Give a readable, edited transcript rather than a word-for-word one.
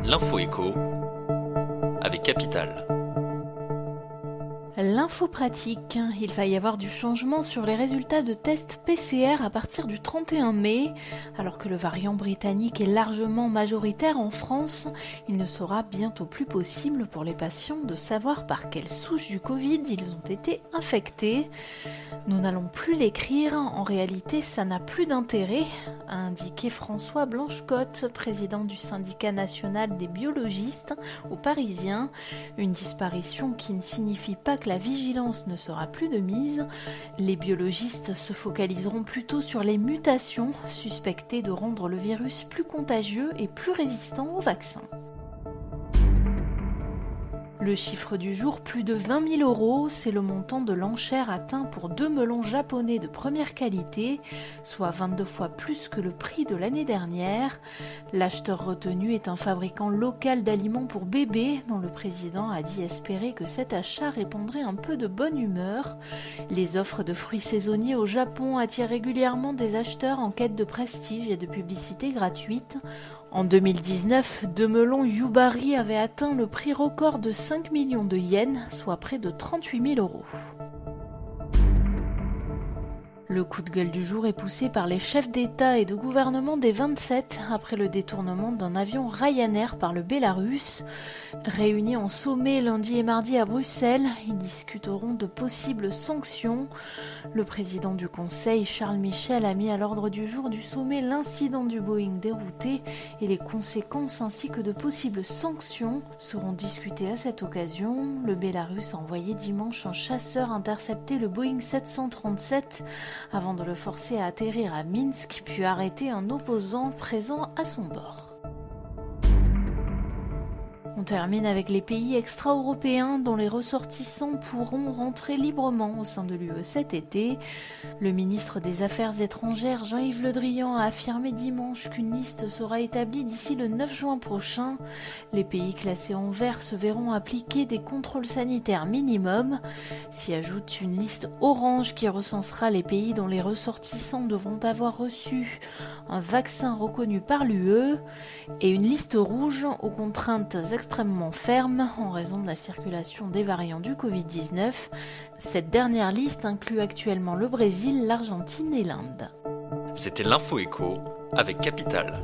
L'info écho avec Capital. L'info pratique, il va y avoir du changement sur les résultats de tests PCR à partir du 31 mai. Alors que le variant britannique est largement majoritaire en France, il ne sera bientôt plus possible pour les patients de savoir par quelle souche du Covid ils ont été infectés. Nous n'allons plus l'écrire, en réalité ça n'a plus d'intérêt, a indiqué François Blanchecotte, président du syndicat national des biologistes, aux Parisiens. Une disparition qui ne signifie pas que la vigilance ne sera plus de mise. Les biologistes se focaliseront plutôt sur les mutations, suspectées de rendre le virus plus contagieux et plus résistant au vaccin. Le chiffre du jour, plus de 20 000 €, c'est le montant de l'enchère atteint pour 2 melons japonais de première qualité, soit 22 fois plus que le prix de l'année dernière. L'acheteur retenu est un fabricant local d'aliments pour bébés, dont le président a dit espérer que cet achat répondrait un peu de bonne humeur. Les offres de fruits saisonniers au Japon attirent régulièrement des acheteurs en quête de prestige et de publicité gratuite. En 2019, 2 melons Yubari avaient atteint le prix record de 5 millions de yens, soit près de 38 000 €. Le coup de gueule du jour est poussé par les chefs d'État et de gouvernement des 27 après le détournement d'un avion Ryanair par le Bélarus. Réunis en sommet lundi et mardi à Bruxelles, ils discuteront de possibles sanctions. Le président du Conseil, Charles Michel, a mis à l'ordre du jour du sommet l'incident du Boeing dérouté et les conséquences ainsi que de possibles sanctions seront discutées à cette occasion. Le Bélarus a envoyé dimanche un chasseur intercepter le Boeing 737 avant de le forcer à atterrir à Minsk, puis arrêter un opposant présent à son bord. On termine avec les pays extra-européens dont les ressortissants pourront rentrer librement au sein de l'UE cet été. Le ministre des Affaires étrangères Jean-Yves Le Drian a affirmé dimanche qu'une liste sera établie d'ici le 9 juin prochain. Les pays classés en vert se verront appliquer des contrôles sanitaires minimums. S'y ajoute une liste orange qui recensera les pays dont les ressortissants devront avoir reçu un vaccin reconnu par l'UE et une liste rouge aux contraintes extrêmement ferme en raison de la circulation des variants du Covid-19. Cette dernière liste inclut actuellement le Brésil, l'Argentine et l'Inde. C'était l'info écho avec Capital.